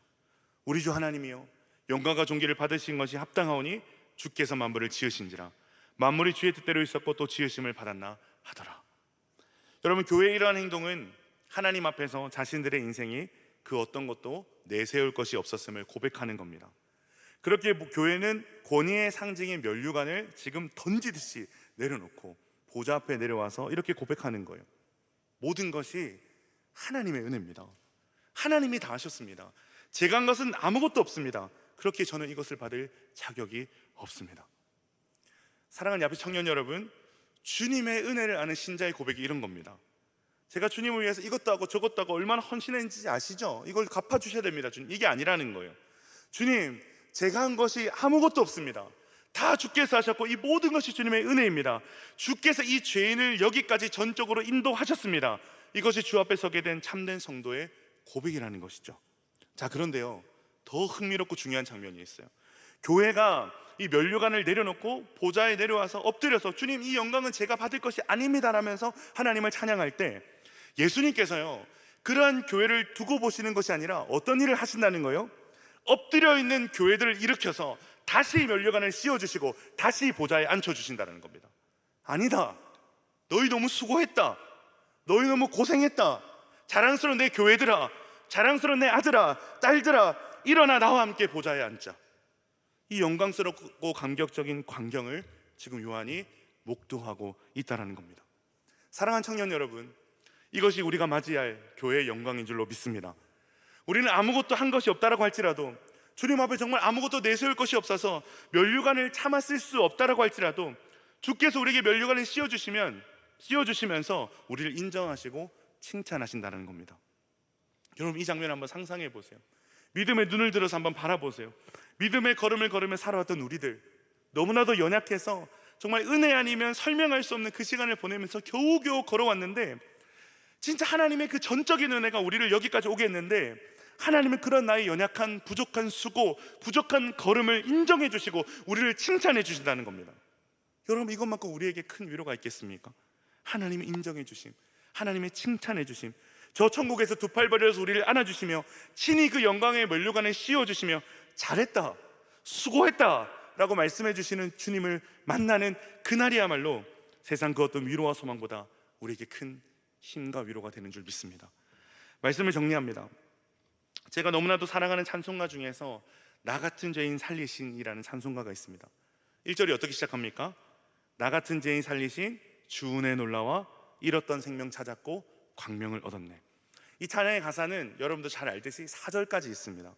A: 우리 주 하나님이여, 영광과 존귀를 받으신 것이 합당하오니 주께서 만물을 지으신지라. 만물이 주의 뜻대로 있었고 또 지으심을 받았나 하더라. 여러분, 교회의 이러한 행동은 하나님 앞에서 자신들의 인생이 그 어떤 것도 내세울 것이 없었음을 고백하는 겁니다. 그렇게 교회는 권위의 상징인 면류관을 지금 던지듯이 내려놓고 보좌 앞에 내려와서 이렇게 고백하는 거예요. 모든 것이 하나님의 은혜입니다. 하나님이 다 하셨습니다. 제가 한 것은 아무것도 없습니다. 그렇게 저는 이것을 받을 자격이 없습니다. 사랑하는 야베 청년 여러분, 주님의 은혜를 아는 신자의 고백이 이런 겁니다. 제가 주님을 위해서 이것도 하고 저것도 하고 얼마나 헌신했는지 아시죠? 이걸 갚아주셔야 됩니다. 주님, 이게 아니라는 거예요. 주님, 제가 한 것이 아무것도 없습니다. 다 주께서 하셨고 이 모든 것이 주님의 은혜입니다. 주께서 이 죄인을 여기까지 전적으로 인도하셨습니다. 이것이 주 앞에 서게 된 참된 성도의 고백이라는 것이죠. 자, 그런데요, 더 흥미롭고 중요한 장면이 있어요. 교회가 이 면류관을 내려놓고 보좌에 내려와서 엎드려서 주님, 이 영광은 제가 받을 것이 아닙니다 라면서 하나님을 찬양할 때 예수님께서요, 그러한 교회를 두고 보시는 것이 아니라 어떤 일을 하신다는 거예요? 엎드려 있는 교회들을 일으켜서 다시 면류관을 씌워주시고 다시 보좌에 앉혀주신다는 겁니다. 아니다, 너희 너무 수고했다, 너희 너무 고생했다, 자랑스러운 내 교회들아, 자랑스러운 내 아들아, 딸들아, 일어나 나와 함께 보좌에 앉자. 이 영광스럽고 감격적인 광경을 지금 요한이 목도하고 있다는 겁니다. 사랑하는 청년 여러분, 이것이 우리가 맞이할 교회의 영광인 줄로 믿습니다. 우리는 아무것도 한 것이 없다라고 할지라도, 주님 앞에 정말 아무것도 내세울 것이 없어서 면류관을 참아 쓸 수 없다라고 할지라도 주께서 우리에게 면류관을 씌워주시면서 우리를 인정하시고 칭찬하신다는 겁니다. 여러분, 이 장면 한번 상상해 보세요. 믿음의 눈을 들어서 한번 바라보세요. 믿음의 걸음을 걸으며 살아왔던 우리들, 너무나도 연약해서 정말 은혜 아니면 설명할 수 없는 그 시간을 보내면서 겨우겨우 걸어왔는데, 진짜 하나님의 그 전적인 은혜가 우리를 여기까지 오게 했는데, 하나님은 그런 나의 연약한 부족한 수고, 부족한 걸음을 인정해 주시고 우리를 칭찬해 주신다는 겁니다. 여러분, 이것만큼 우리에게 큰 위로가 있겠습니까? 하나님의 인정해 주심, 하나님의 칭찬해 주심, 저 천국에서 두 팔 벌려서 우리를 안아주시며 친히 그 영광의 면류관을 씌워주시며 잘했다, 수고했다 라고 말씀해 주시는 주님을 만나는 그날이야말로 세상 그 어떤 위로와 소망보다 우리에게 큰 힘과 위로가 되는 줄 믿습니다. 말씀을 정리합니다. 제가 너무나도 사랑하는 찬송가 중에서 나 같은 죄인 살리신이라는 찬송가가 있습니다. 1절이 어떻게 시작합니까? 나 같은 죄인 살리신 주 은혜 놀라와 잃었던 생명 찾았고 광명을 얻었네. 이 찬양의 가사는 여러분도 잘 알듯이 4절까지 있습니다.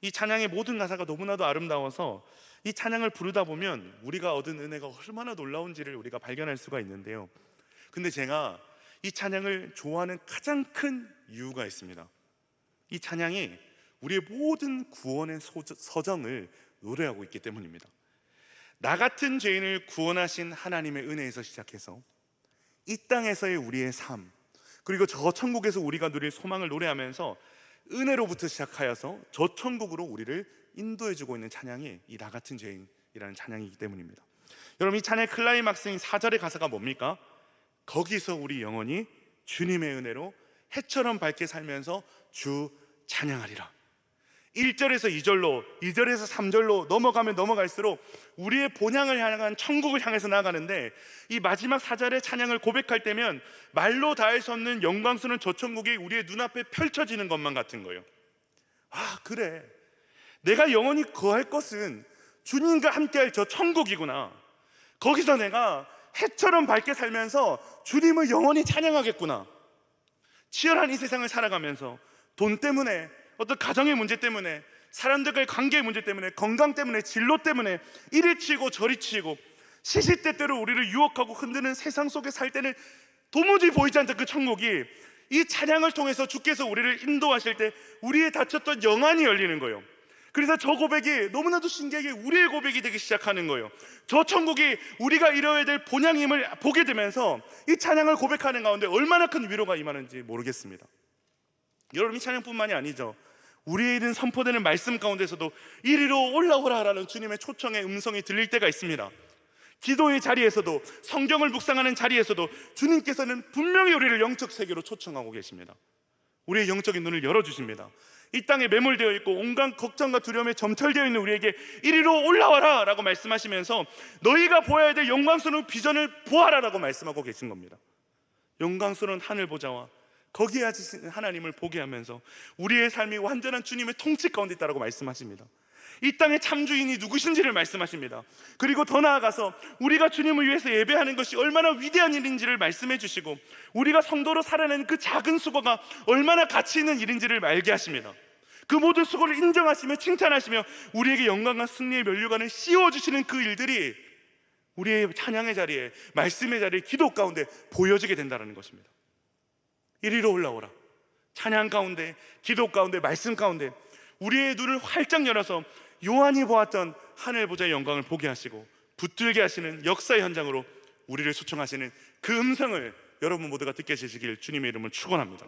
A: 이 찬양의 모든 가사가 너무나도 아름다워서 이 찬양을 부르다 보면 우리가 얻은 은혜가 얼마나 놀라운지를 우리가 발견할 수가 있는데요, 근데 제가 이 찬양을 좋아하는 가장 큰 이유가 있습니다. 이 찬양이 우리의 모든 구원의 서정을 노래하고 있기 때문입니다. 나 같은 죄인을 구원하신 하나님의 은혜에서 시작해서 이 땅에서의 우리의 삶, 그리고 저 천국에서 우리가 누릴 소망을 노래하면서 은혜로부터 시작하여서 저 천국으로 우리를 인도해주고 있는 찬양이 이 나 같은 죄인이라는 찬양이기 때문입니다. 여러분, 이 찬양의 클라이막스인 4절의 가사가 뭡니까? 거기서 우리 영혼이 주님의 은혜로 해처럼 밝게 살면서 주 찬양하리라. 1절에서 2절로, 2절에서 3절로 넘어가면 넘어갈수록 우리의 본향을 향한 천국을 향해서 나아가는데, 이 마지막 4절의 찬양을 고백할 때면 말로 다할 수 없는 영광스러운 저 천국이 우리의 눈앞에 펼쳐지는 것만 같은 거예요. 아, 그래, 내가 영원히 거할 것은 주님과 함께할 저 천국이구나. 거기서 내가 해처럼 밝게 살면서 주님을 영원히 찬양하겠구나. 치열한 이 세상을 살아가면서 돈 때문에, 어떤 가정의 문제 때문에, 사람들과의 관계의 문제 때문에, 건강 때문에, 진로 때문에 이리 치고 저리 치고 시시때때로 우리를 유혹하고 흔드는 세상 속에 살 때는 도무지 보이지 않던 그 천국이 이 찬양을 통해서 주께서 우리를 인도하실 때 우리의 닫혔던 영안이 열리는 거예요. 그래서 저 고백이 너무나도 신기하게 우리의 고백이 되기 시작하는 거예요. 저 천국이 우리가 이뤄야 될 본향임을 보게 되면서 이 찬양을 고백하는 가운데 얼마나 큰 위로가 임하는지 모르겠습니다. 여러분, 이 찬양뿐만이 아니죠. 우리의 이른 선포되는 말씀 가운데서도 이리로 올라오라라는 주님의 초청의 음성이 들릴 때가 있습니다. 기도의 자리에서도, 성경을 묵상하는 자리에서도 주님께서는 분명히 우리를 영적 세계로 초청하고 계십니다. 우리의 영적인 눈을 열어주십니다. 이 땅에 매몰되어 있고 온갖 걱정과 두려움에 점철되어 있는 우리에게 이리로 올라와라 라고 말씀하시면서 너희가 보아야 될 영광스러운 비전을 보아라 라고 말씀하고 계신 겁니다. 영광스러운 하늘 보좌와 거기에 앉으신 하나님을 보게 하면서 우리의 삶이 완전한 주님의 통치 가운데 있다라고 말씀하십니다. 이 땅의 참주인이 누구신지를 말씀하십니다. 그리고 더 나아가서 우리가 주님을 위해서 예배하는 것이 얼마나 위대한 일인지를 말씀해 주시고, 우리가 성도로 살아내는 그 작은 수고가 얼마나 가치 있는 일인지를 알게 하십니다. 그 모든 수고를 인정하시며 칭찬하시며 우리에게 영광과 승리의 면류관을 씌워주시는 그 일들이 우리의 찬양의 자리에, 말씀의 자리에, 기도 가운데 보여지게 된다는 것입니다. 이리로 올라오라. 찬양 가운데, 기도 가운데, 말씀 가운데 우리의 눈을 활짝 열어서 요한이 보았던 하늘 보좌의 영광을 보게 하시고 붙들게 하시는 역사의 현장으로 우리를 초청하시는 그 음성을 여러분 모두가 듣게 되시길 주님의 이름으로 축원합니다.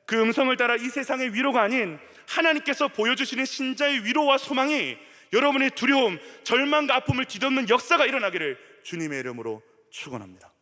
A: 그 음성을 따라 이 세상의 위로가 아닌 하나님께서 보여주시는 신자의 위로와 소망이 여러분의 두려움, 절망과 아픔을 뒤덮는 역사가 일어나기를 주님의 이름으로 축원합니다.